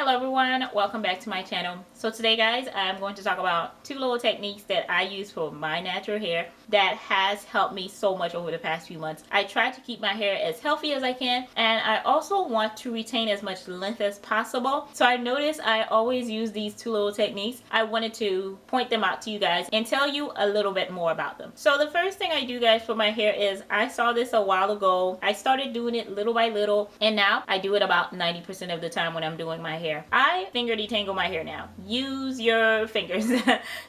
Hello everyone, welcome back to my channel. So today guys, I'm going to talk about two little techniques that I use for my natural hair that has helped me so much over the past few months. I try to keep my hair as healthy as I can, and I also want to retain as much length as possible. So I noticed I always use these two little techniques. I wanted to point them out to you guys and tell you a little bit more about them. So the first thing I do guys for my hair is, I saw this a while ago. I started doing it little by little, and now I do it about 90% of the time when I'm doing my hair. I finger detangle my hair now. Use your fingers.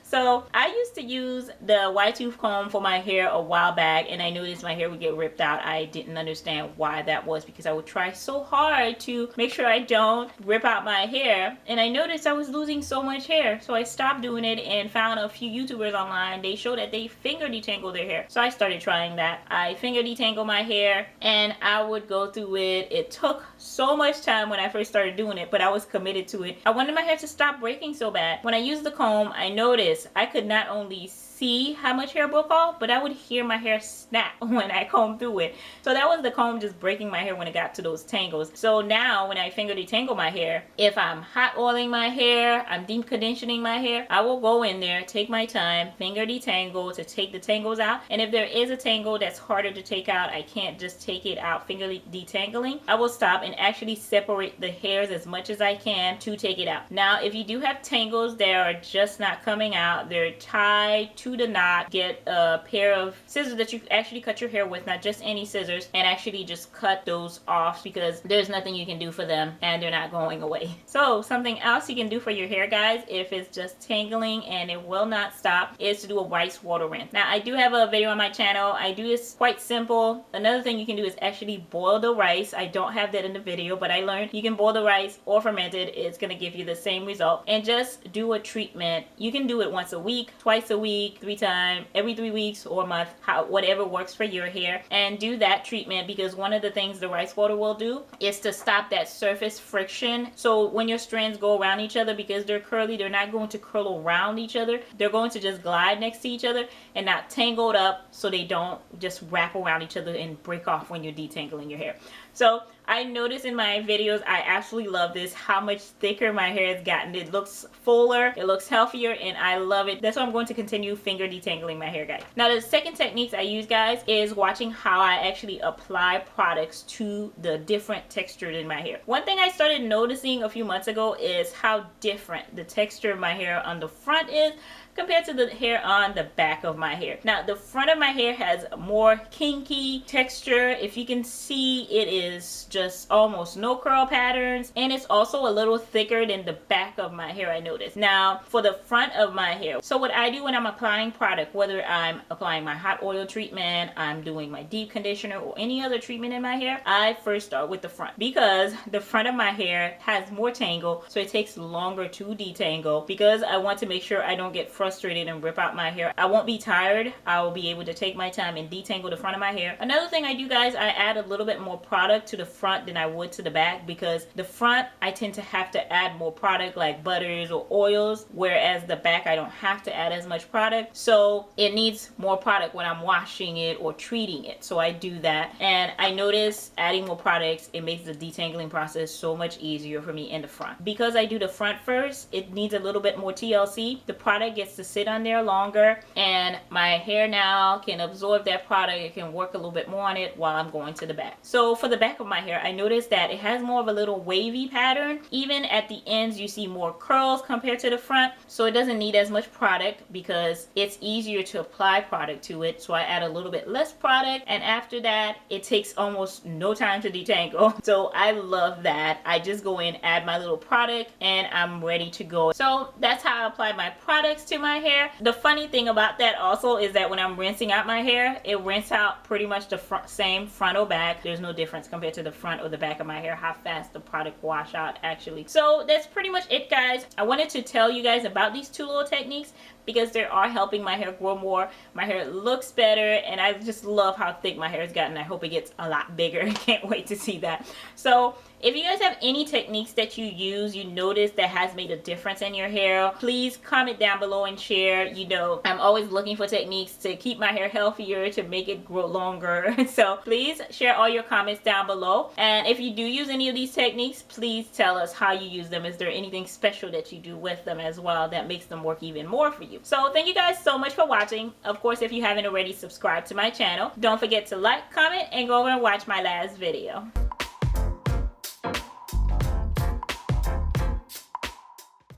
So I used to use the wide tooth comb for my hair a while back, and I noticed my hair would get ripped out. I didn't understand why that was, because I would try so hard to make sure I don't rip out my hair, and I noticed I was losing so much hair. So I stopped doing it and found a few YouTubers online. They show that they finger detangle their hair. So I started trying that. I finger detangle my hair and I would go through it. It took so much time when I first started doing it, but I was committed to it. I wanted my hair to stop breaking so bad. When I used the comb, I noticed I could not only see how much hair broke off, but I would hear my hair snap when I combed through it. So that was the comb just breaking my hair when it got to those tangles. So now when I finger detangle my hair, if I'm hot oiling my hair, I'm deep conditioning my hair, I will go in there, take my time, finger detangle to take the tangles out. And if there is a tangle that's harder to take out, I can't just take it out finger detangling, I will stop and actually separate the hairs as much as I can to take it out. Now if you do have tangles that are just not coming out, they're tied to the knot, get a pair of scissors that you actually cut your hair with, not just any scissors, and actually just cut those off, because there's nothing you can do for them and they're not going away. So something else you can do for your hair guys, if it's just tangling and it will not stop, is to do a rice water rinse. Now I do have a video on my channel. I do this quite simple. Another thing you can do is actually boil the rice. I don't have that in the video, but I learned you can boil the rice or ferment it. It's going to give you the same result. And just do a treatment. You can do it once a week, twice a week, 3 times, every 3 weeks or a month, whatever works for your hair, and do that treatment, because one of the things the rice water will do is to stop that surface friction. So when your strands go around each other, because they're curly, they're not going to curl around each other. They're going to just glide next to each other and not tangled up, so they don't just wrap around each other and break off when you're detangling your hair. So I noticed in my videos, I absolutely love this, how much thicker my hair has gotten. It looks fuller, it looks healthier, and I love it. That's why I'm going to continue finger detangling my hair guys. Now the second techniques I use guys is watching how I actually apply products to the different textures in my hair. One thing I started noticing a few months ago is how different the texture of my hair on the front is compared to the hair on the back of my hair. Now the front of my hair has more kinky texture. If you can see, it is just almost no curl patterns, and it's also a little thicker than the back of my hair, I noticed. Now for the front of my hair, so what I do when I'm applying product, whether I'm applying my hot oil treatment, I'm doing my deep conditioner, or any other treatment in my hair, I first start with the front, because the front of my hair has more tangle, so it takes longer to detangle, because I want to make sure I don't get frustrated and rip out my hair. I won't be tired. I will be able to take my time and detangle the front of my hair. Another thing I do guys, I add a little bit more product to the front than I would to the back, because the front I tend to have to add more product like butters or oils, whereas the back I don't have to add as much product, so it needs more product when I'm washing it or treating it. So I do that, and I notice adding more products, it makes the detangling process so much easier for me in the front. Because I do the front first, it needs a little bit more TLC. The product gets to sit on there longer, and my hair now can absorb that product. It can work a little bit more on it while I'm going to the back. So for the back of my hair, I noticed that it has more of a little wavy pattern. Even at the ends you see more curls compared to the front, so it doesn't need as much product because it's easier to apply product to it. So I add a little bit less product, and after that it takes almost no time to detangle. So I love that. I just go in, add my little product, and I'm ready to go. So that's how I apply my products to my hair. The funny thing about that also is that when I'm rinsing out my hair, it rinses out pretty much the same front or back. There's no difference compared to the front or the back of my hair, how fast the product wash out actually. So that's pretty much it guys. I wanted to tell you guys about these two little techniques because they are helping my hair grow more. My hair looks better, and I just love how thick my hair has gotten. I hope it gets a lot bigger. I can't wait to see that. So If you guys have any techniques that you use, you notice that has made a difference in your hair, please comment down below and share. You know, I'm always looking for techniques to keep my hair healthier, to make it grow longer. So please share all your comments down below. And if you do use any of these techniques, please tell us how you use them. Is there anything special that you do with them as well that makes them work even more for you? So thank you guys so much for watching. Of course, if you haven't already, subscribe to my channel. Don't forget to like, comment, and go over and watch my last video.